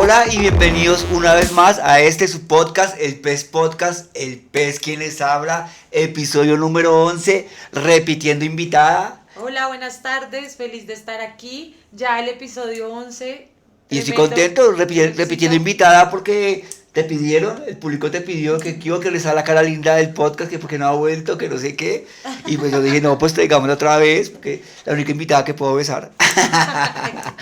Hola y bienvenidos una vez más a su podcast, el PES Podcast, el PES quien les habla, episodio número 11, repitiendo invitada. Hola, buenas tardes, feliz de estar aquí. Ya el episodio 11, Y estoy tremendo, contento buen repitiendo éxito. invitada porque te pidieron, el público te pidió que quiero que les haga la cara linda del podcast, que porque no ha vuelto, que no sé qué. Y pues yo dije, no, pues traigámosla otra vez, porque la única invitada que puedo besar. Exacto.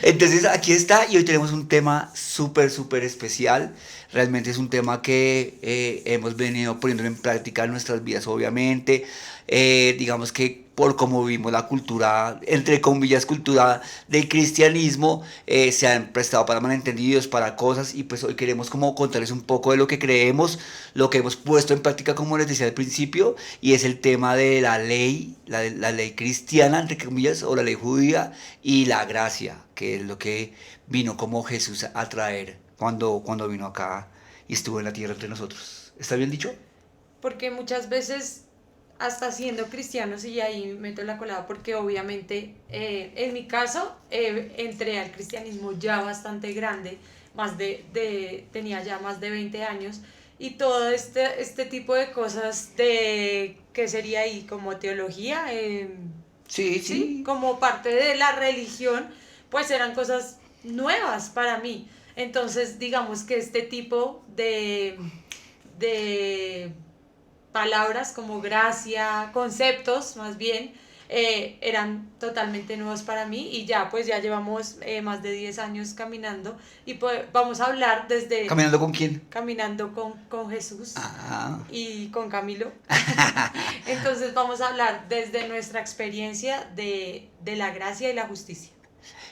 Entonces aquí está y hoy tenemos un tema súper especial. Realmente es un tema que hemos venido poniendo en práctica en nuestras vidas, obviamente. Digamos que por cómo vivimos la cultura, entre comillas, cultura del cristianismo, se han prestado para malentendidos, para cosas, y pues hoy queremos como contarles un poco de lo que creemos, lo que hemos puesto en práctica, como les decía al principio, y es el tema de la ley, la ley cristiana, entre comillas, o la ley judía, y la gracia, que es lo que vino como Jesús a traer cuando vino acá y estuvo en la tierra entre nosotros. ¿Está bien dicho? Porque muchas veces, hasta siendo cristianos, y ahí meto la colada, porque obviamente en mi caso entré al cristianismo ya bastante grande, tenía ya más de 20 años, y todo este tipo de cosas de, ¿qué sería ahí? Como teología, Sí, ¿sí? sí. Como parte de la religión, pues eran cosas nuevas para mí. Entonces, digamos que este tipo de palabras como gracia, conceptos más bien, eran totalmente nuevos para mí y ya pues ya llevamos más de 10 años caminando y pues vamos a hablar desde ¿Caminando con quién? caminando con Jesús Ah. y con Camilo. Entonces vamos a hablar desde nuestra experiencia de la gracia y la justicia.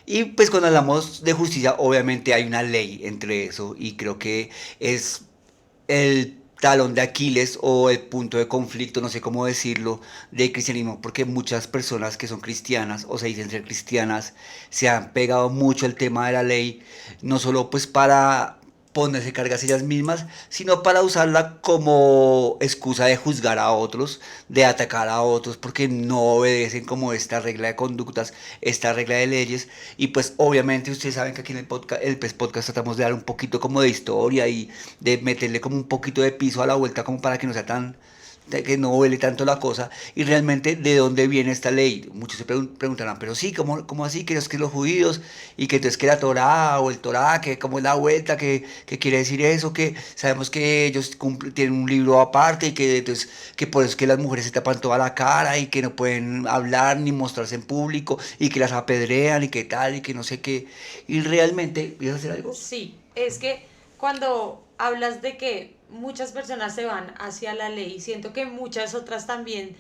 Y pues cuando hablamos de justicia, obviamente hay una ley entre eso y creo que es el talón de Aquiles o el punto de conflicto, no sé cómo decirlo, del cristianismo, porque muchas personas que son cristianas o se dicen ser cristianas se han pegado mucho al tema de la ley, no solo pues para ponerse cargas ellas mismas, sino para usarla como excusa de juzgar a otros, de atacar a otros, porque no obedecen como esta regla de conductas, esta regla de leyes. Y pues obviamente ustedes saben que aquí en el PES Podcast tratamos de dar un poquito como de historia y de meterle como un poquito de piso a la vuelta como para que no sea tan, que no huele tanto la cosa, y realmente de dónde viene esta ley. Muchos se preguntarán, pero sí, ¿cómo así? Que es que los judíos, y que entonces que la Torá o el Torá, que cómo es la vuelta, que quiere decir eso, que sabemos que ellos tienen un libro aparte y que entonces que por eso es que las mujeres se tapan toda la cara y que no pueden hablar ni mostrarse en público y que las apedrean y que tal y que no sé qué. Y realmente, ¿vienes a hacer algo? Sí, es que cuando hablas de que muchas personas se van hacia la ley, siento que muchas otras también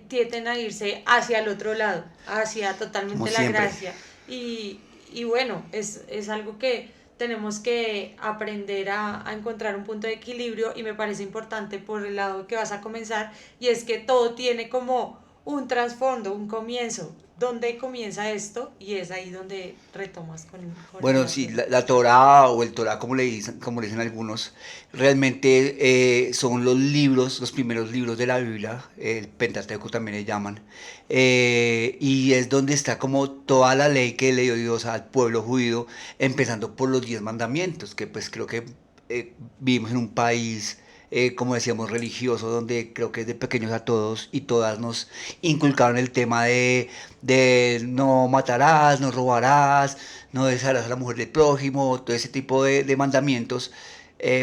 tienden a irse hacia el otro lado, hacia Como totalmente la siempre. gracia. Y bueno, es algo que tenemos que aprender a encontrar un punto de equilibrio y me parece importante por el lado que vas a comenzar y es que todo tiene como un trasfondo, un comienzo. ¿Dónde comienza esto? Y es ahí donde retomas con el Bueno, sí, tema. la Torá o el Torá, como le dicen algunos, realmente son los libros, los primeros libros de la Biblia, el Pentateuco también le llaman, y es donde está como toda la ley que le dio Dios al pueblo judío, empezando por los 10 mandamientos, que pues creo que vivimos en un país, como decíamos, religioso, donde creo que de pequeños a todos y todas nos inculcaron el tema de no matarás, no robarás, no desearás a la mujer del prójimo, todo ese tipo de mandamientos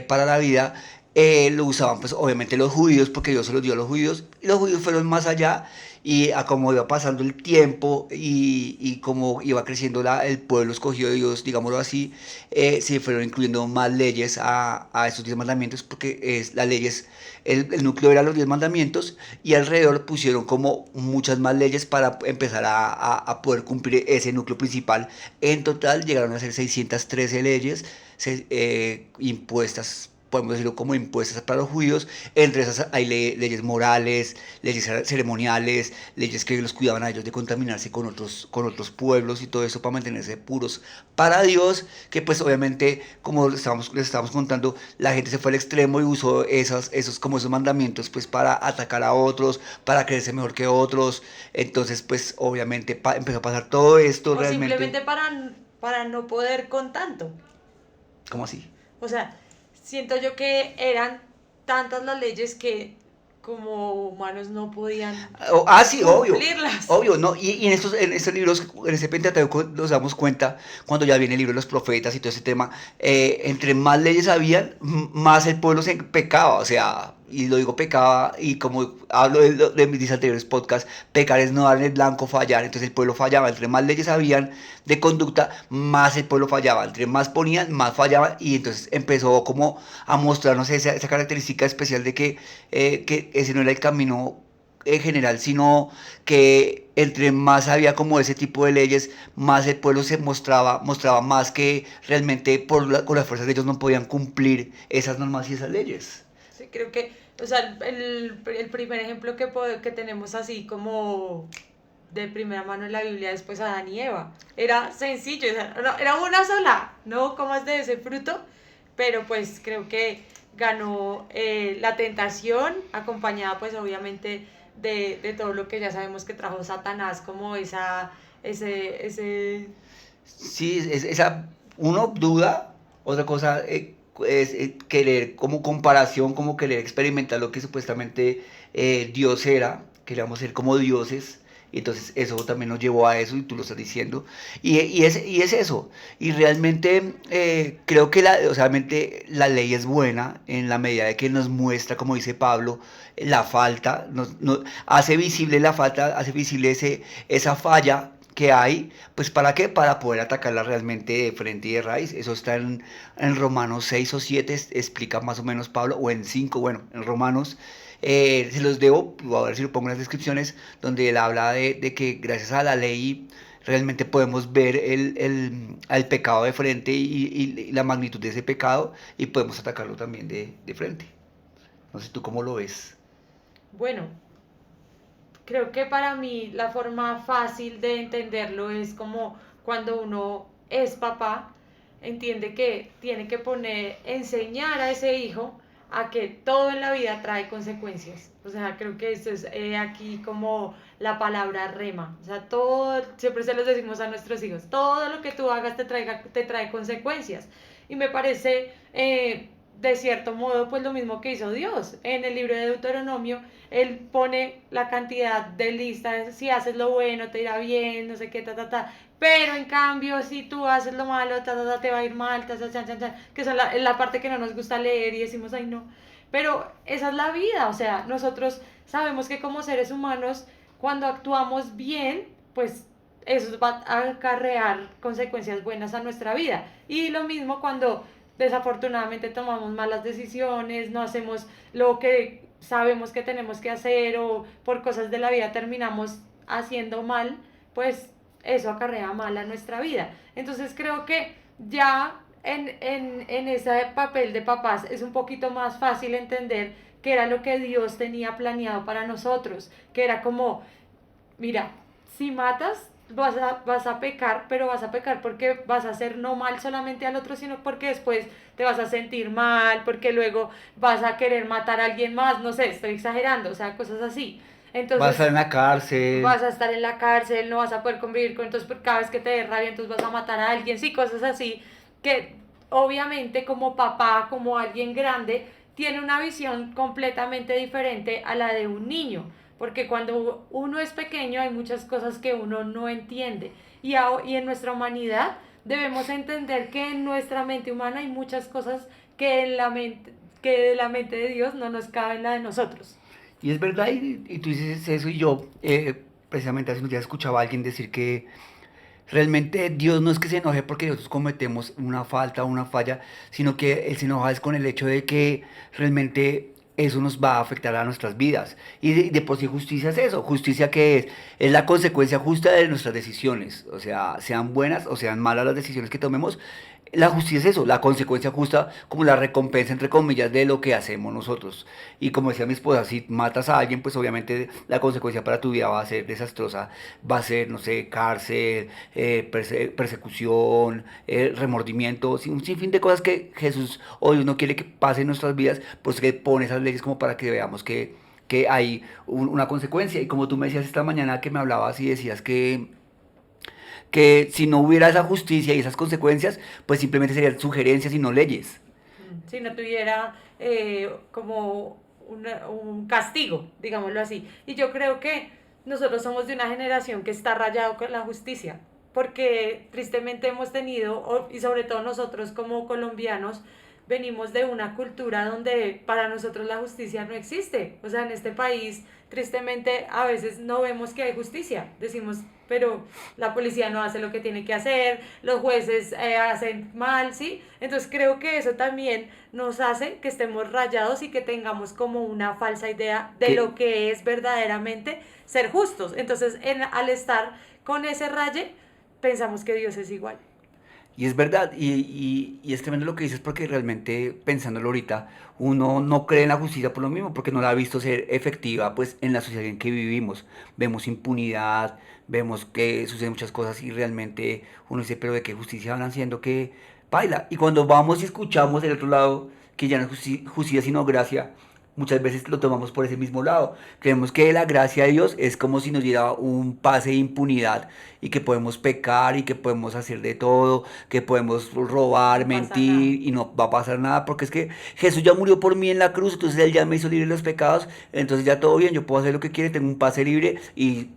para la vida. Lo usaban pues obviamente los judíos porque Dios se los dio a los judíos y los judíos fueron más allá y a como iba pasando el tiempo y como iba creciendo el pueblo escogido de Dios, digámoslo así, se fueron incluyendo más leyes a esos 10 mandamientos porque las leyes, el núcleo era los 10 mandamientos y alrededor pusieron como muchas más leyes para empezar a poder cumplir ese núcleo principal. En total llegaron a ser 613 leyes impuestas, podemos decirlo como impuestas para los judíos. Entre esas hay leyes morales, leyes ceremoniales, leyes que los cuidaban a ellos de contaminarse con otros pueblos y todo eso para mantenerse puros para Dios, que pues obviamente, como les estábamos contando, la gente se fue al extremo y usó esos mandamientos pues para atacar a otros, para creerse mejor que otros. Entonces pues obviamente empezó a pasar todo esto O realmente. simplemente para no poder con tanto. ¿Cómo así? O sea, siento yo que eran tantas las leyes que como humanos no podían Sí, obvio, cumplirlas. obvio, ¿no? Y en estos libros, en ese Pentateuco, nos damos cuenta, cuando ya viene el libro de los profetas y todo ese tema, entre más leyes habían, más el pueblo se pecaba, o sea, y lo digo pecaba, y como hablo de mis anteriores podcasts, pecar es no darle el blanco, fallar, entonces el pueblo fallaba, entre más leyes habían de conducta, más el pueblo fallaba, entre más ponían, más fallaban, y entonces empezó como a mostrarnos esa característica especial de que ese no era el camino en general, sino que entre más había como ese tipo de leyes, más el pueblo se mostraba más que realmente con las fuerzas de ellos no podían cumplir esas normas y esas leyes. Sí, creo que, o sea, el primer ejemplo que tenemos así como de primera mano en la Biblia después Adán y Eva. Era sencillo, o sea, era una sola, no comas de ese fruto, pero pues creo que ganó la tentación, acompañada pues obviamente de todo lo que ya sabemos que trajo Satanás, como ese Sí, esa, uno duda, otra cosa es querer como comparación, como querer experimentar lo que supuestamente Dios era, queríamos ser como dioses, y entonces eso también nos llevó a eso, y tú lo estás diciendo, y es eso, y realmente creo que o sea, realmente la ley es buena en la medida de que nos muestra, como dice Pablo, la falta, hace visible la falta, hace visible esa falla que hay, pues ¿para qué? Para poder atacarla realmente de frente y de raíz. Eso está en Romanos 6 o 7, explica más o menos Pablo, o en 5 bueno, en Romanos. Se los debo, a ver si lo pongo en las descripciones, donde él habla de que gracias a la ley realmente podemos ver al pecado de frente y la magnitud de ese pecado y podemos atacarlo también de frente. No sé tú cómo lo ves. bueno, creo que para mí la forma fácil de entenderlo es como cuando uno es papá, entiende que tiene que enseñar a ese hijo a que todo en la vida trae consecuencias. O sea, creo que esto es aquí como la palabra rema. O sea, todo, siempre se los decimos a nuestros hijos, todo lo que tú hagas te trae consecuencias. Y me parece, de cierto modo, pues lo mismo que hizo Dios. En el libro de Deuteronomio, él pone la cantidad de listas, si haces lo bueno te irá bien, no sé qué, pero en cambio si tú haces lo malo, te va a ir mal, que esa es la parte que no nos gusta leer y decimos, ay no, pero esa es la vida, o sea, nosotros sabemos que como seres humanos, cuando actuamos bien, pues eso va a acarrear consecuencias buenas a nuestra vida, y lo mismo cuando desafortunadamente tomamos malas decisiones, no hacemos lo que sabemos que tenemos que hacer o por cosas de la vida terminamos haciendo mal, pues eso acarrea mal a nuestra vida. Entonces creo que ya en ese papel de papás es un poquito más fácil entender que era lo que Dios tenía planeado para nosotros, que era como, mira, si matas, vas a pecar, pero vas a pecar porque vas a hacer no mal solamente al otro, sino porque después te vas a sentir mal, porque luego vas a querer matar a alguien más, no sé, estoy exagerando, o sea, cosas así. Va a estar Entonces, en la cárcel. vas a estar en la cárcel, no vas a poder convivir con, entonces cada vez que te dé rabia, entonces vas a matar a alguien, sí, cosas así, que obviamente como papá, como alguien grande, tiene una visión completamente diferente a la de un niño, porque cuando uno es pequeño hay muchas cosas que uno no entiende, y en nuestra humanidad debemos entender que en nuestra mente humana hay muchas cosas que de la mente de Dios no nos caben la de nosotros. Y es verdad, y tú dices eso, y yo precisamente hace unos días escuchaba a alguien decir que realmente Dios no es que se enoje porque nosotros cometemos una falta o una falla, sino que Él se enoja es con el hecho de que realmente eso nos va a afectar a nuestras vidas. Y de por sí justicia es eso, justicia que es la consecuencia justa de nuestras decisiones, o sea, sean buenas o sean malas las decisiones que tomemos. La justicia es eso, la consecuencia justa como la recompensa entre comillas de lo que hacemos nosotros. Y como decía mi esposa, si matas a alguien, pues obviamente la consecuencia para tu vida va a ser desastrosa, va a ser, no sé, cárcel, persecución, remordimiento, un sinfín de cosas que Jesús o Dios no quiere que pasen en nuestras vidas, pues que pone esas leyes como para que veamos que hay una consecuencia. Y como tú me decías esta mañana que me hablabas y decías que si no hubiera esa justicia y esas consecuencias, pues simplemente serían sugerencias y no leyes. Si no tuviera como un castigo, digámoslo así. Y yo creo que nosotros somos de una generación que está rayado con la justicia, porque tristemente hemos tenido, y sobre todo nosotros como colombianos, venimos de una cultura donde para nosotros la justicia no existe. O sea, en este país, tristemente, a veces no vemos que hay justicia. Decimos, pero la policía no hace lo que tiene que hacer, los jueces hacen mal, ¿sí? Entonces creo que eso también nos hace que estemos rayados y que tengamos como una falsa idea de Que lo que es verdaderamente ser justos. Entonces, al estar con ese raye, pensamos que Dios es igual. Y es verdad, y es tremendo lo que dices porque realmente pensándolo ahorita, uno no cree en la justicia por lo mismo, porque no la ha visto ser efectiva pues en la sociedad en que vivimos. Vemos impunidad, vemos que suceden muchas cosas y realmente uno dice, pero ¿de qué justicia van haciendo que baila? Y cuando vamos y escuchamos del otro lado que ya no es justicia sino gracia, muchas veces lo tomamos por ese mismo lado. Creemos que la gracia de Dios es como si nos diera un pase de impunidad y que podemos pecar y que podemos hacer de todo, que podemos robar, No pasa nada. mentir y no va a pasar nada porque es que Jesús ya murió por mí en la cruz, entonces Él ya me hizo libre de los pecados, entonces ya todo bien, yo puedo hacer lo que quiera, tengo un pase libre y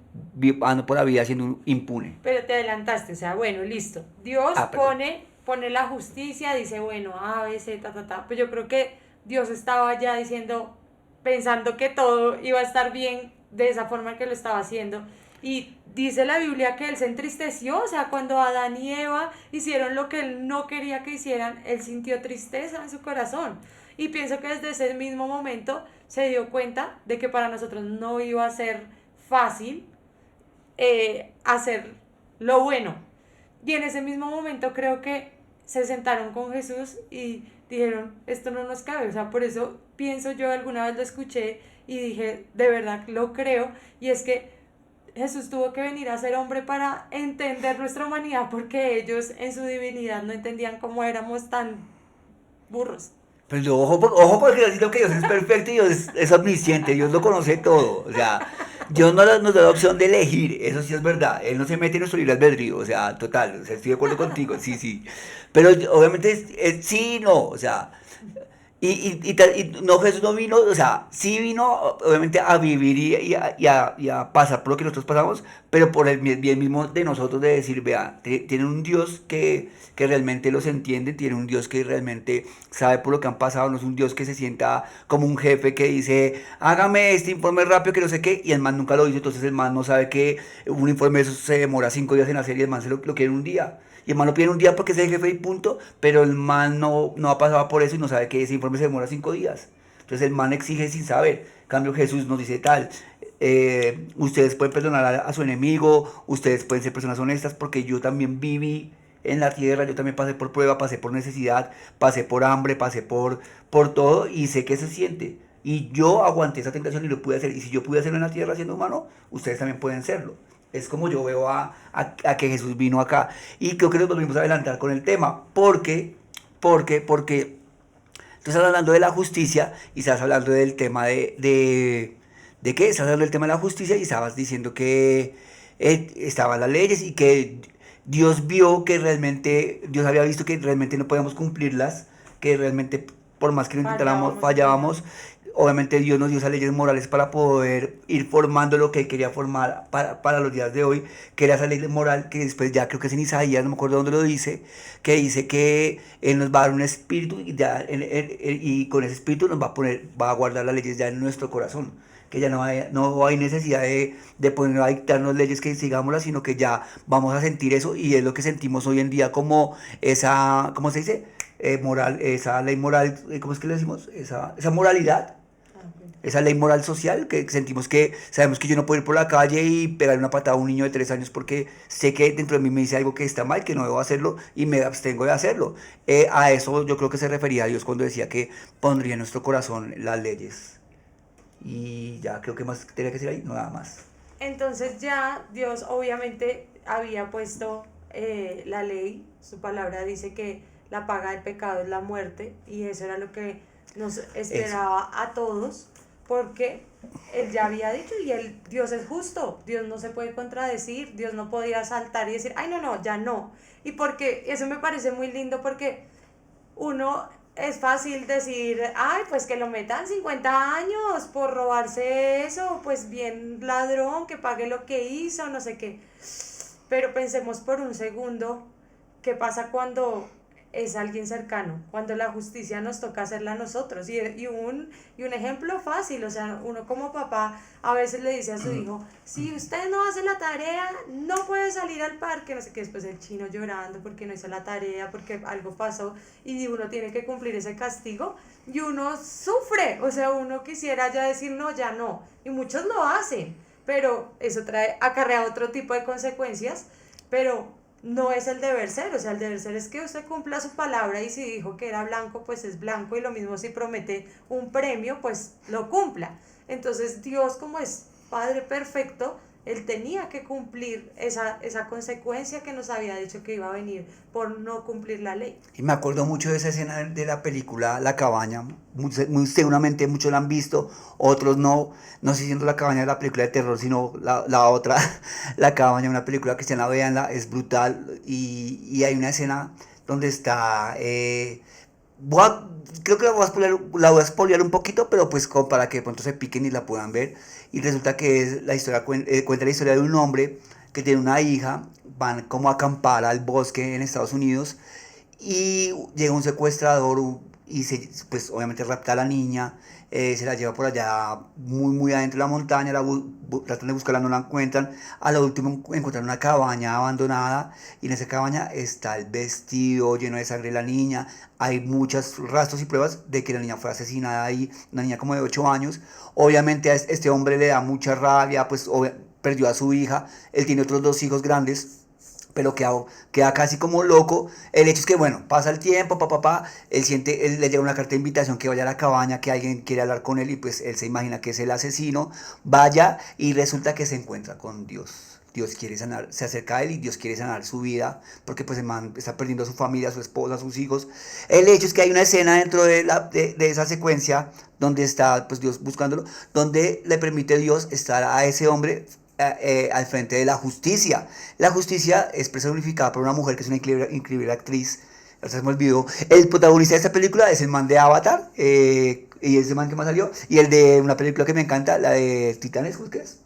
ando por la vida siendo un impune. Pero te adelantaste, o sea, bueno, listo. Dios Ah, perdón. pone la justicia, dice, bueno, A, B, C, ta, ta, ta. Pues yo creo que Dios estaba ya diciendo, pensando que todo iba a estar bien de esa forma que lo estaba haciendo. Y dice la Biblia que él se entristeció, o sea, cuando Adán y Eva hicieron lo que él no quería que hicieran, él sintió tristeza en su corazón. Y pienso que desde ese mismo momento se dio cuenta de que para nosotros no iba a ser fácil hacer lo bueno. Y en ese mismo momento creo que se sentaron con Jesús y dijeron, esto no nos cabe. O sea, por eso pienso yo, alguna vez lo escuché y dije, de verdad lo creo. Y es que Jesús tuvo que venir a ser hombre para entender nuestra humanidad porque ellos en su divinidad no entendían cómo éramos tan burros. Pero ojo, ojo porque yo siento que Dios es perfecto y Dios es omnisciente, Dios lo conoce todo. O sea, Dios nos da la opción de elegir, eso sí es verdad. Él no se mete en nuestro libre albedrío, o sea, total, o sea, estoy de acuerdo contigo, sí, sí. Pero obviamente sí y no, o sea, y no, Jesús no vino, o sea, sí vino obviamente a vivir y a pasar por lo que nosotros pasamos, pero por el bien mismo de nosotros de decir, vea, tienen un Dios que realmente los entiende, tiene un Dios que realmente sabe por lo que han pasado, no es un Dios que se sienta como un jefe que dice, hágame este informe rápido que no sé qué, y el man nunca lo hizo, entonces el man no sabe que un informe de esos se demora 5 días en hacer y el man se lo quiere en un día. Y el man lo pide en un día porque es el jefe y punto, pero el man no ha pasado por eso y no sabe que ese informe se demora 5 días. Entonces el man exige sin saber. En cambio Jesús nos dice tal, ustedes pueden perdonar a su enemigo, ustedes pueden ser personas honestas porque yo también viví en la tierra, yo también pasé por prueba, pasé por necesidad, pasé por hambre, pasé por todo y sé que se siente. Y yo aguanté esa tentación y lo pude hacer. Y si yo pude hacerlo en la tierra siendo humano, ustedes también pueden serlo. Es como yo veo a que Jesús vino acá. Y creo que nos volvimos a adelantar con el tema. Porque tú estás hablando de la justicia y estás hablando del tema ¿de qué? Estás hablando del tema de la justicia y estabas diciendo que estaban las leyes y que Dios vio que realmente, Dios había visto que realmente no podíamos cumplirlas, que realmente por más que lo intentáramos, Fallábamos y fallábamos. fallábamos. Obviamente Dios nos dio esas leyes morales para poder ir formando lo que Él quería formar para los días de hoy, que era esa ley moral que después ya creo que es en Isaías, no me acuerdo dónde lo que dice que Él nos va a dar un espíritu y, y con ese espíritu nos va a guardar las leyes ya en nuestro corazón, que ya no hay necesidad de poner a dictarnos leyes que sigámoslas, sino que ya vamos a sentir eso y es lo que sentimos hoy en día como esa, ¿cómo se dice? Moral, esa ley moral, ¿cómo es que le decimos? Esa moralidad, Ah, ok. esa ley moral social que sentimos que sabemos que yo no puedo ir por la calle y pegarle una patada a un niño de 3 años porque sé que dentro de mí me dice algo que está mal, que no debo hacerlo y me abstengo de hacerlo. A eso yo creo que se refería a Dios cuando decía que pondría en nuestro corazón las leyes. Y ya creo que más tenía que decir ahí, no nada más. Entonces ya Dios obviamente había puesto la ley, su palabra dice que la paga del pecado es la muerte y eso era lo que nos Eso. esperaba a todos, porque él ya había dicho y Dios es justo, Dios no se puede contradecir, Dios no podía saltar y decir, ay no, no, ya no. Y porque eso me parece muy lindo porque uno es fácil decir, ay, pues que lo metan 50 años por robarse eso, pues bien ladrón, que pague lo que hizo, no sé qué. Pero pensemos por un segundo, ¿qué pasa cuando es alguien cercano? Cuando la justicia nos toca hacerla a nosotros. Y un ejemplo fácil, o sea, uno como papá a veces le dice a su hijo, si usted no hace la tarea, no puede salir al parque, no sé qué, después el chino llorando porque no hizo la tarea, porque algo pasó, y uno tiene que cumplir ese castigo, y uno sufre, o sea, uno quisiera ya decir, no, ya no, y muchos lo hacen, pero eso acarrea otro tipo de consecuencias, pero no es el deber ser, o sea, el deber ser es que usted cumpla su palabra y si dijo que era blanco, pues es blanco y lo mismo si promete un premio, pues lo cumpla. Entonces Dios como es Padre perfecto, Él tenía que cumplir esa consecuencia que nos había dicho que iba a venir por no cumplir la ley. Y me acuerdo mucho de esa escena de la película La Cabaña. Muy seguramente muchos la han visto, otros no. No sé si siendo La Cabaña de la película de terror, sino la otra, La Cabaña, una película cristiana, véanla, es brutal. Y hay una escena donde está. Creo que la voy a spoilear un poquito, pero pues como para que de pronto se piquen y la puedan ver. Y resulta que es la historia, cuenta la historia de un hombre que tiene una hija, van como a acampar al bosque en Estados Unidos y llega un secuestrador y pues obviamente rapta a la niña, se la lleva por allá muy adentro de la montaña, tratan de buscarla, no la encuentran, a lo último encuentran una cabaña abandonada y en esa cabaña está el vestido lleno de sangre de la niña, hay muchos rastros y pruebas de que la niña fue asesinada ahí, una niña como de 8 años, obviamente a este hombre le da mucha rabia, pues perdió a su hija, él tiene otros 2 hijos grandes, pero queda casi como loco. El hecho es que, bueno, pasa el tiempo, él le llega una carta de invitación que vaya a la cabaña, que alguien quiere hablar con él y pues él se imagina que es el asesino, vaya y resulta que se encuentra con Dios. Dios quiere sanar, se acerca a él y Dios quiere sanar su vida, porque pues el man está perdiendo a su familia, a su esposa, a sus hijos. El hecho es que hay una escena dentro de esa secuencia donde está pues Dios buscándolo, donde le permite Dios estar a ese hombre al frente de la justicia. La justicia es personificada por una mujer que es una increíble actriz. O sea, se me olvidó. El protagonista de esta película es el man de Avatar. Y ese man que más salió. Y el de una película que me encanta, la de Titanes, ¿qué es?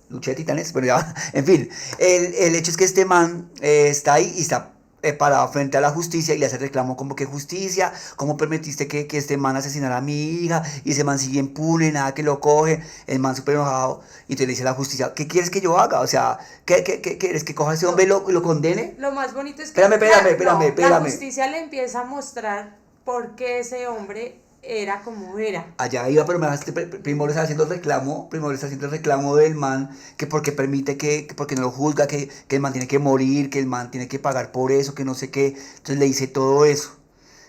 Lucha de Titanes. Bueno, ya, en fin. El hecho es que este man está ahí y está parado frente a la justicia y le hace reclamo como que justicia, cómo permitiste que este man asesinara a mi hija y ese man sigue impune, nada que lo coge, el man súper enojado y entonces le dice a la justicia, ¿qué quieres que yo haga? O sea, ¿qué quieres que coja a ese hombre y lo condene? Lo más bonito es que la Espérame. justicia le empieza a mostrar por qué ese hombre era como era. Allá iba, pero me dejaste, primero le está haciendo el reclamo del man, que porque permite que porque no lo juzga, que el man tiene que morir, que el man tiene que pagar por eso, que no sé qué, entonces le dice todo eso.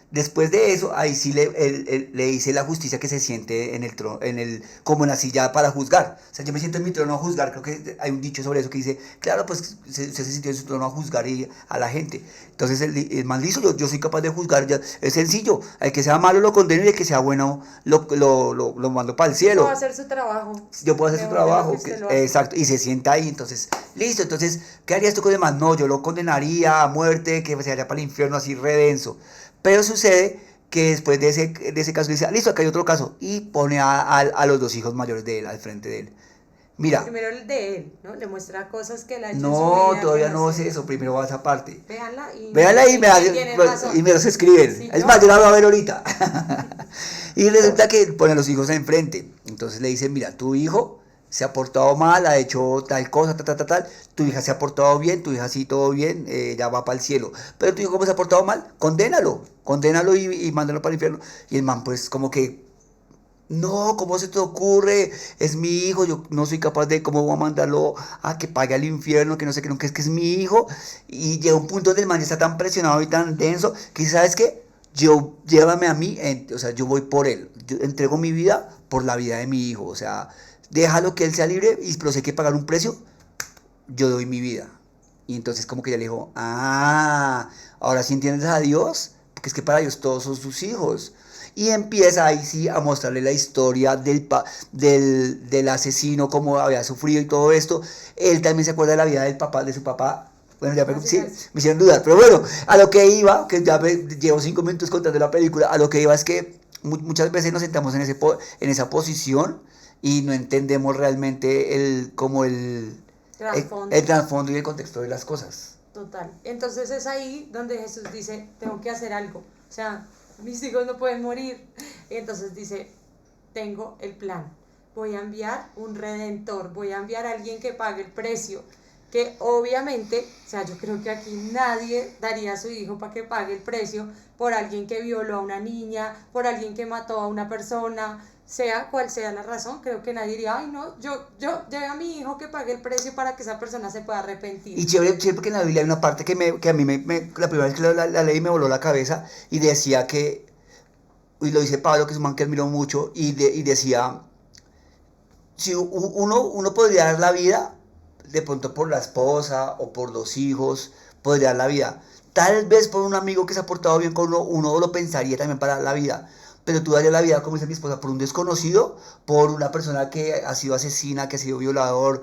Después de eso, ahí sí le dice la justicia que se siente en el trono, como en la silla para juzgar. O sea, yo me siento en mi trono a juzgar. Creo que hay un dicho sobre eso que dice, claro, pues se sintió en su trono a juzgar a la gente. Entonces el man dice, yo soy capaz de juzgar. Ya, es sencillo. El que sea malo lo condeno y el que sea bueno lo mando para el cielo. Puedo hacer su trabajo. Yo puedo hacer su trabajo. Exacto. Y se sienta ahí. Entonces, listo. Entonces, ¿qué harías tú con el man? No, yo lo condenaría a muerte, que se vaya para el infierno así redenso. Pero sucede que después de ese caso dice, listo, acá hay otro caso. Y pone a los 2 hijos mayores de él al frente de él. Mira. Primero el de él, ¿no? Le muestra cosas que él ha hecho no, en su vida. Todavía no sé eso. Primero va a esa parte. Véanla y me los escriben. Sí, es más, yo la voy a ver ahorita. Y resulta que pone a los hijos enfrente. Entonces le dice, mira, tu hijo se ha portado mal, ha hecho tal cosa, tal, tu hija se ha portado bien, tu hija sí, todo bien, ya va para el cielo, pero tu hijo como se ha portado mal, condénalo y mándalo para el infierno. Y el man pues como que, no, ¿cómo se te ocurre? Es mi hijo, yo no soy capaz de, ¿cómo voy a mandarlo a que pague al infierno? Que no sé qué, no, que es mi hijo. Y llega un punto donde el man está tan presionado y tan denso, que ¿sabes qué? Llévame a mí, o sea, yo voy por él, yo entrego mi vida por la vida de mi hijo, o sea, déjalo que él sea libre, pero si hay que pagar un precio, yo doy mi vida. Y entonces como que ella le dijo, ahora sí entiendes a Dios, porque es que para Dios todos son sus hijos. y empieza ahí sí a mostrarle la historia del asesino, cómo había sufrido y todo esto. Él también se acuerda de la vida del papá, de su papá. Bueno, ya sí, me hicieron dudar, pero bueno, a lo que iba, que ya llevo 5 minutos contando la película, a lo que iba es que muchas veces nos sentamos en esa posición y no entendemos realmente el trasfondo y el contexto de las cosas. Total. Entonces es ahí donde Jesús dice, tengo que hacer algo. O sea, mis hijos no pueden morir. Y entonces dice, tengo el plan. Voy a enviar un redentor, voy a enviar a alguien que pague el precio. Que obviamente, o sea, yo creo que aquí nadie daría a su hijo para que pague el precio por alguien que violó a una niña, por alguien que mató a una persona, sea cual sea la razón. Creo que nadie diría, ay no, yo llevé a mi hijo que pague el precio para que esa persona se pueda arrepentir. Y chévere porque en la Biblia hay una parte que a mí la primera vez que la leí me voló la cabeza y decía que, y lo dice Pablo, que es un man que admiro mucho, y decía, si uno podría dar la vida, de pronto por la esposa o por los hijos, podría dar la vida. Tal vez por un amigo que se ha portado bien con uno lo pensaría también para dar la vida. Pero tú darías la vida, como dice mi esposa, por un desconocido, por una persona que ha sido asesina, que ha sido violador,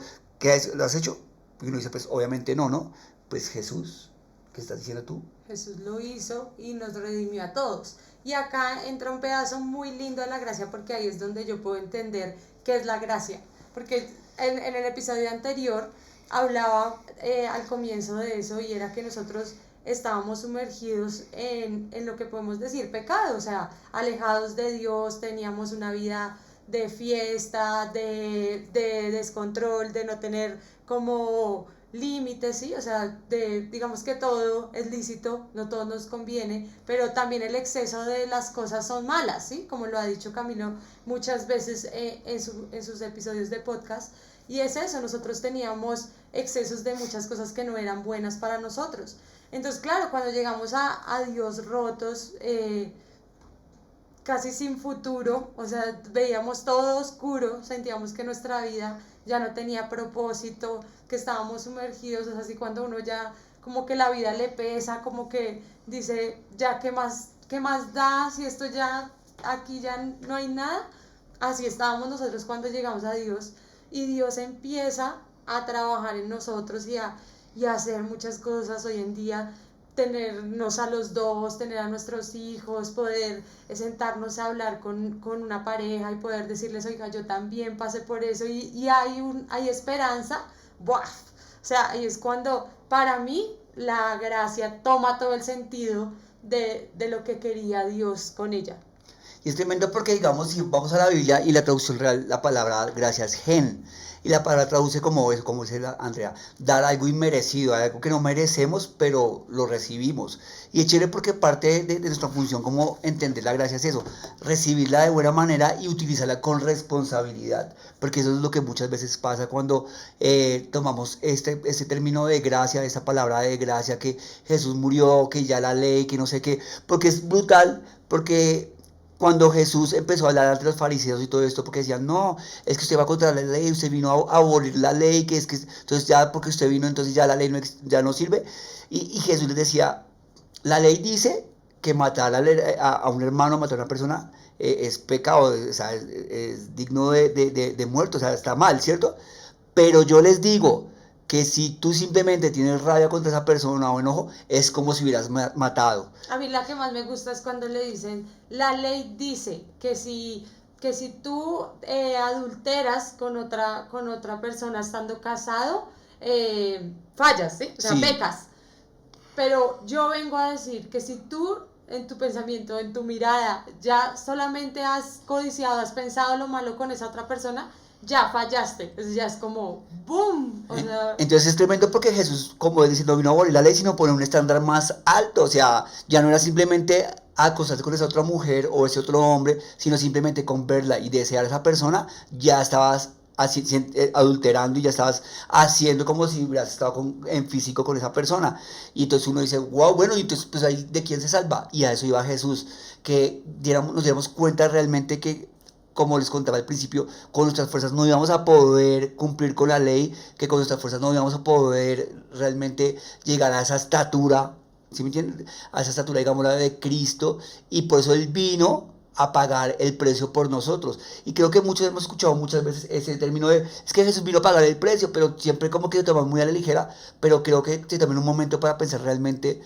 ¿lo has hecho? Y uno dice, pues obviamente no, ¿no? Pues Jesús, ¿qué estás diciendo tú? Jesús lo hizo y nos redimió a todos. Y acá entra un pedazo muy lindo de la gracia, porque ahí es donde yo puedo entender qué es la gracia. Porque en el episodio anterior hablaba al comienzo de eso, y era que nosotros estábamos sumergidos en lo que podemos decir pecado, o sea, alejados de Dios, teníamos una vida de fiesta, de descontrol, de no tener como límites, ¿sí? O sea, digamos que todo es lícito, no todo nos conviene, pero también el exceso de las cosas son malas, ¿sí? Como lo ha dicho Camilo muchas veces en sus episodios de podcast, y es eso, nosotros teníamos excesos de muchas cosas que no eran buenas para nosotros. Entonces, claro, cuando llegamos a Dios rotos, casi sin futuro, o sea, veíamos todo oscuro, sentíamos que nuestra vida ya no tenía propósito, que estábamos sumergidos, es así cuando uno ya como que la vida le pesa, como que dice, ya qué más da, si esto ya, aquí ya no hay nada. Así estábamos nosotros cuando llegamos a Dios, y Dios empieza a trabajar en nosotros y a hacer muchas cosas hoy en día, tenernos a los dos, tener a nuestros hijos, poder sentarnos a hablar con una pareja y poder decirles, oiga, yo también pasé por eso, y hay esperanza. ¡Buah! O sea, ahí es cuando para mí la gracia toma todo el sentido de lo que quería Dios con ella. Y es tremendo porque, digamos, si vamos a la Biblia y la traducción real, la palabra gracia es gen. Y la palabra traduce como eso, como dice Andrea, dar algo inmerecido, algo que no merecemos, pero lo recibimos. Y es chévere porque parte de nuestra función como entender la gracia es eso, recibirla de buena manera y utilizarla con responsabilidad. Porque eso es lo que muchas veces pasa cuando tomamos este término de gracia, esta palabra de gracia, que Jesús murió, que ya la ley, que no sé qué. Porque es brutal, porque cuando Jesús empezó a hablar ante los fariseos y todo esto, porque decían, no, es que usted va contra la ley, usted vino a abolir la ley, que es que, entonces ya porque usted vino, entonces ya la ley ya no sirve. Y Jesús les decía, la ley dice que matar a un hermano, matar a una persona, es pecado, o sea, es digno de muerte, o sea, está mal, ¿cierto? Pero yo les digo que si tú simplemente tienes rabia contra esa persona o enojo, es como si hubieras matado. A mí la que más me gusta es cuando le dicen, la ley dice que si tú adulteras con otra persona estando casado, fallas, ¿sí? O sea, sí, pecas. Pero yo vengo a decir que si tú en tu pensamiento, en tu mirada, ya solamente has codiciado, has pensado lo malo con esa otra persona, ya fallaste. Entonces ya es como ¡boom! O sea, entonces es tremendo porque Jesús, como él dice, no vino a abolir la ley, sino poner un estándar más alto. O sea, ya no era simplemente acostarse con esa otra mujer o ese otro hombre, sino simplemente con verla y desear a esa persona, ya estabas adulterando y ya estabas haciendo como si hubieras estado en físico con esa persona. Y entonces uno dice, wow, bueno, y entonces pues ahí de quién se salva. Y a eso iba Jesús, que nos diéramos cuenta realmente que, como les contaba al principio, con nuestras fuerzas no íbamos a poder cumplir con la ley, que con nuestras fuerzas no íbamos a poder realmente llegar a esa estatura, ¿sí me entienden? A esa estatura, digamos, la de Cristo, y por eso Él vino a pagar el precio por nosotros. Y creo que muchos hemos escuchado muchas veces ese término de, es que Jesús vino a pagar el precio, pero siempre como que lo tomamos muy a la ligera, pero creo que se tomen un momento para pensar realmente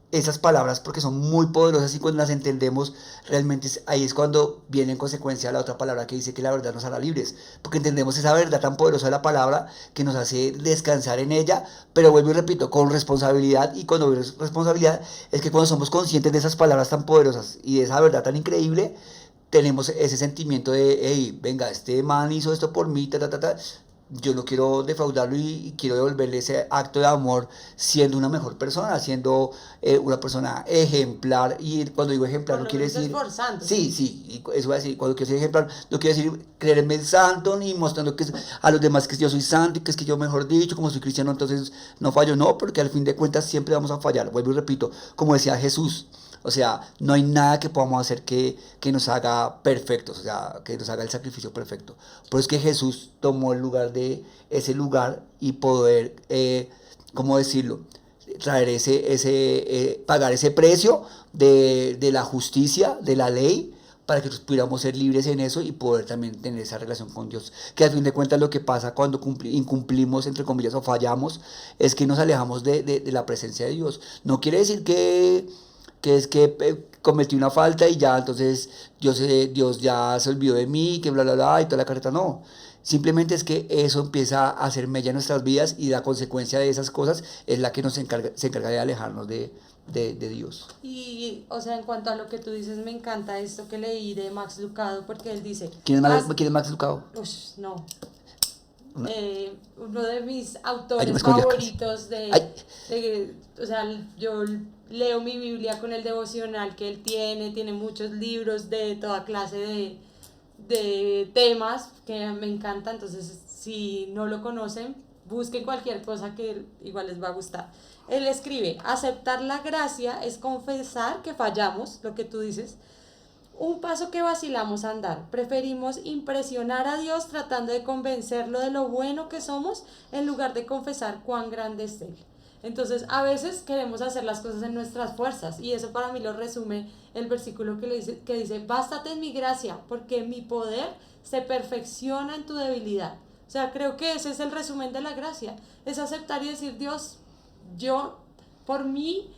esas palabras porque son muy poderosas y cuando las entendemos realmente ahí es cuando viene en consecuencia la otra palabra que dice que la verdad nos hará libres, porque entendemos esa verdad tan poderosa de la palabra que nos hace descansar en ella, pero vuelvo y repito, con responsabilidad. Y cuando veo responsabilidad es que cuando somos conscientes de esas palabras tan poderosas y de esa verdad tan increíble, tenemos ese sentimiento de, hey, venga, este man hizo esto por mí, ta, ta, ta, ta, yo no quiero defraudarlo y quiero devolverle ese acto de amor siendo una mejor persona, siendo una persona ejemplar. Y cuando digo ejemplar Por no lo quiere menos decir, esforzándose. sí, sí, y eso voy a decir, cuando quiero ser ejemplar, no quiero decir creerme el santo ni mostrando que a los demás que yo soy santo y que es que yo, mejor dicho, como soy cristiano, entonces no fallo, no, porque al fin de cuentas siempre vamos a fallar. Vuelvo y repito, como decía Jesús, o sea, no hay nada que podamos hacer que nos haga perfectos, o sea, que nos haga el sacrificio perfecto. Por eso es que Jesús tomó el lugar de ese lugar y poder, ¿cómo decirlo? Traer pagar ese precio de la justicia, de la ley, para que nosotros pudiéramos ser libres en eso y poder también tener esa relación con Dios. Que al fin de cuentas lo que pasa cuando incumplimos, entre comillas, o fallamos, es que nos alejamos de la presencia de Dios. No quiere decir que es que cometí una falta y ya, entonces Dios ya se olvidó de mí, que bla, bla, bla, y toda la carreta, no. Simplemente es que eso empieza a hacer mella en nuestras vidas y la consecuencia de esas cosas es la que se encarga de alejarnos de Dios. Y, o sea, en cuanto a lo que tú dices, me encanta esto que leí de Max Lucado, porque él dice, ¿Quién es Max Lucado? no, uno de mis Ay, yo me autores escondí acá. favoritos Ay, o sea, yo leo mi Biblia con el devocional que él tiene muchos libros de toda clase de temas que me encanta, entonces si no lo conocen, busquen cualquier cosa que igual les va a gustar. Él escribe, aceptar la gracia es confesar que fallamos, lo que tú dices, un paso que vacilamos a andar. Preferimos impresionar a Dios tratando de convencerlo de lo bueno que somos en lugar de confesar cuán grande es Él. Entonces, a veces queremos hacer las cosas en nuestras fuerzas y eso para mí lo resume el versículo que dice, bástate en mi gracia porque mi poder se perfecciona en tu debilidad. O sea, creo que ese es el resumen de la gracia, es aceptar y decir, Dios, yo por mí,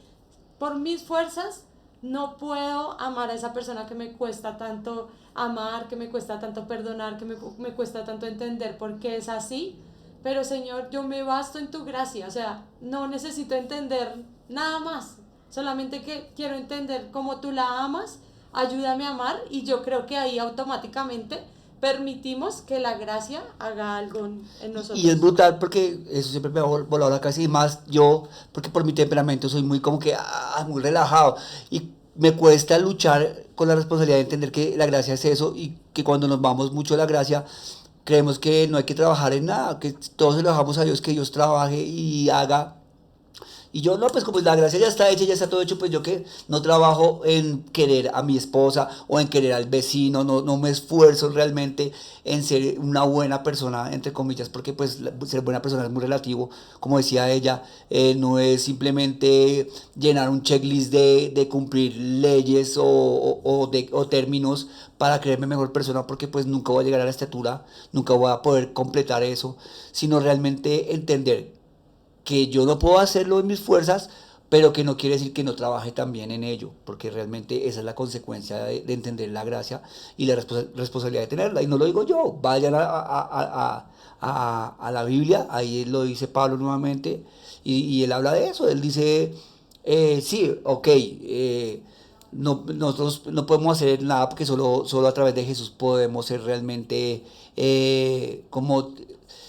por mis fuerzas, no puedo amar a esa persona que me cuesta tanto amar, que me cuesta tanto perdonar, que me cuesta tanto entender por qué es así. Pero Señor, yo me basto en tu gracia, o sea, no necesito entender nada más, solamente que quiero entender cómo tú la amas, ayúdame a amar y yo creo que ahí automáticamente permitimos que la gracia haga algo en nosotros. y es brutal porque eso siempre me ha volado la cabeza y más yo, porque por mi temperamento soy muy como que muy relajado y me cuesta luchar con la responsabilidad de entender que la gracia es eso y que cuando nos vamos mucho de la gracia creemos que no hay que trabajar en nada, que todos se lo dejamos a Dios, que Dios trabaje y haga. Y yo no, pues como la gracia ya está hecha, ya está todo hecho, pues yo que no trabajo en querer a mi esposa o en querer al vecino, no me esfuerzo realmente en ser una buena persona, entre comillas, porque pues ser buena persona es muy relativo, como decía ella, no es simplemente llenar un checklist de cumplir leyes o términos para creerme mejor persona, porque pues nunca voy a llegar a la estatura, nunca voy a poder completar eso, sino realmente entender que yo no puedo hacerlo en mis fuerzas, pero que no quiere decir que no trabaje también en ello, porque realmente esa es la consecuencia de entender la gracia y la responsabilidad de tenerla. Y no lo digo yo, vayan a la Biblia, ahí lo dice Pablo nuevamente, y él habla de eso, él dice, sí, ok, nosotros no podemos hacer nada porque solo a través de Jesús podemos ser realmente, como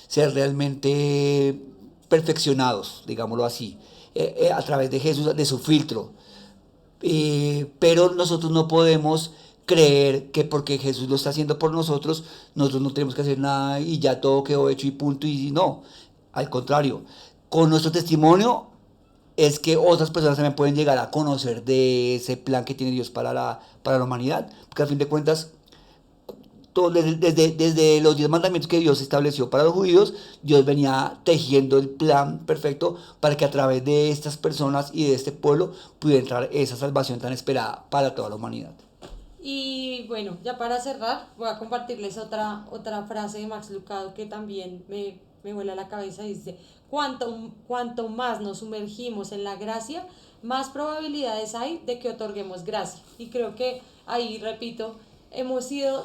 ser realmente perfeccionados, digámoslo así, a través de Jesús, de su filtro. Pero nosotros no podemos creer que porque Jesús lo está haciendo por nosotros, nosotros no tenemos que hacer nada y ya todo quedó hecho y punto. Y no, al contrario, con nuestro testimonio es que otras personas también pueden llegar a conocer de ese plan que tiene Dios para la humanidad, porque al fin de cuentas todo, desde los 10 mandamientos que Dios estableció para los judíos, Dios venía tejiendo el plan perfecto para que a través de estas personas y de este pueblo pudiera entrar esa salvación tan esperada para toda la humanidad. Y bueno, ya para cerrar, voy a compartirles otra frase de Max Lucado que también me vuela la cabeza. Dice, cuanto más nos sumergimos en la gracia, más probabilidades hay de que otorguemos gracia. Y creo que ahí, repito, hemos sido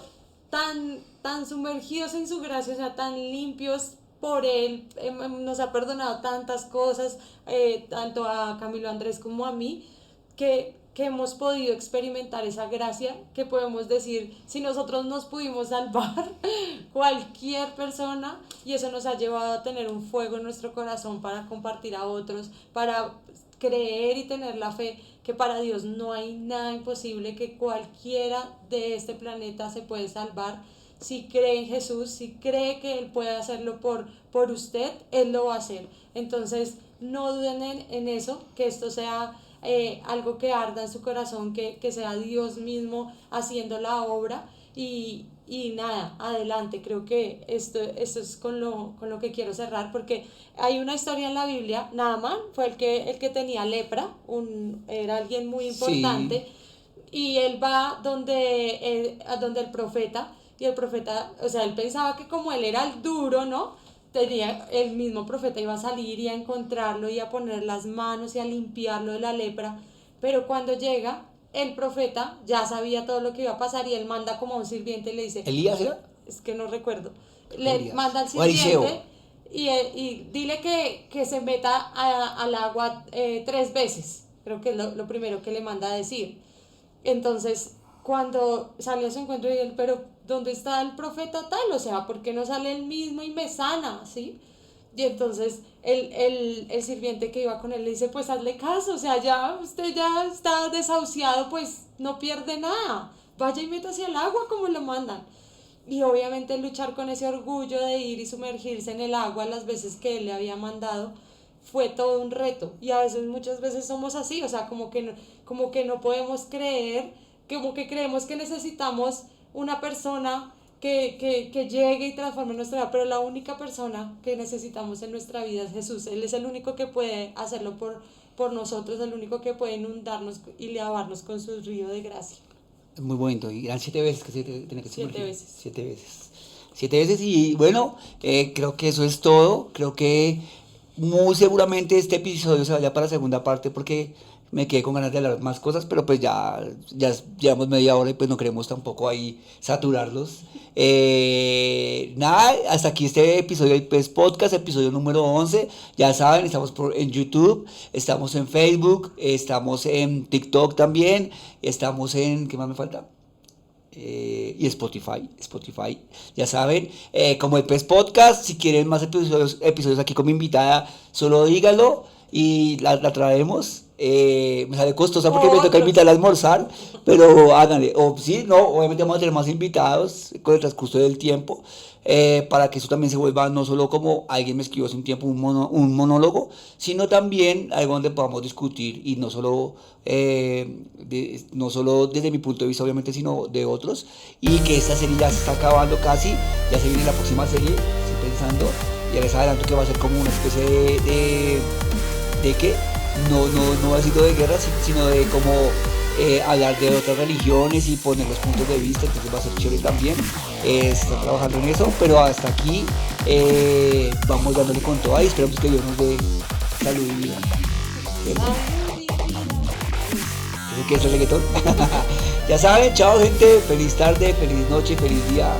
tan sumergidos en su gracia, o sea, tan limpios por Él, nos ha perdonado tantas cosas, tanto a Camilo Andrés como a mí, que hemos podido experimentar esa gracia, que podemos decir, si nosotros nos pudimos salvar, cualquier persona, y eso nos ha llevado a tener un fuego en nuestro corazón para compartir a otros, para creer y tener la fe que para Dios no hay nada imposible, que cualquiera de este planeta se puede salvar. Si cree en Jesús, si cree que Él puede hacerlo por usted, Él lo va a hacer. Entonces, no duden en eso, que esto sea algo que arda en su corazón, que sea Dios mismo haciendo la obra y nada, adelante. Creo que esto es con lo que quiero cerrar, porque hay una historia en la Biblia. Naaman fue el que tenía lepra, era alguien muy Sí, importante, y él va a donde el profeta, y el profeta, o sea, él pensaba que como él era el duro, ¿no? El mismo profeta iba a salir y a encontrarlo y a poner las manos y a limpiarlo de la lepra, pero cuando llega, el profeta ya sabía todo lo que iba a pasar y él manda como a un sirviente y le dice, Elías era, es que no recuerdo, le Elías, manda al o Eliseo. sirviente y dile que se meta al agua 3 veces, creo que es lo primero que le manda a decir. Entonces, cuando sale a su encuentro, y él, pero ¿dónde está el profeta tal? O sea, ¿por qué no sale él mismo y me sana? ¿Sí? Y entonces el sirviente que iba con él le dice, pues hazle caso, o sea, ya usted ya está desahuciado, pues no pierde nada. Vaya y métase al agua como lo mandan. Y obviamente luchar con ese orgullo de ir y sumergirse en el agua las veces que él le había mandado fue todo un reto. Y a veces, muchas veces somos así, o sea, como que no podemos creer, como que creemos que necesitamos una persona que llegue y transforme nuestra vida, pero la única persona que necesitamos en nuestra vida es Jesús. Él es el único que puede hacerlo por nosotros, el único que puede inundarnos y lavarnos con su río de gracia. Es muy bonito. Y eran 7 veces que se tiene que 7 sumergir. veces. 7 veces. 7 veces y bueno, creo que eso es todo. Creo que muy seguramente este episodio se vaya para la segunda parte porque me quedé con ganas de hablar más cosas, pero pues ya llevamos media hora y pues no queremos tampoco ahí saturarlos. Nada, hasta aquí este episodio del PES Podcast, episodio número 11. Ya saben, estamos en YouTube, estamos en Facebook, estamos en TikTok también, estamos en, ¿qué más me falta? Y Spotify, ya saben, como el PES Podcast, si quieren más episodios aquí con mi invitada, solo díganlo y la traemos. Me sale costosa porque me toca Otros. invitarla a almorzar, pero háganle. O sí, no, obviamente vamos a tener más invitados con el transcurso del tiempo, para que eso también se vuelva no solo como alguien me escribió hace un tiempo un monólogo, sino también algo donde podamos discutir y no solo desde mi punto de vista obviamente, sino de otros. Y que esta serie ya se está acabando casi, ya se viene la próxima serie, estoy pensando, ya les adelanto que va a ser como una especie de que no ha sido de guerra, sino de como hablar de otras religiones y poner los puntos de vista, entonces va a ser chévere también. Se está trabajando en eso, pero hasta aquí vamos dándole con todo y esperamos que Dios nos dé salud y vida. ¿Eso qué es el reggaetón? Ya saben, chao gente, feliz tarde, feliz noche, feliz día.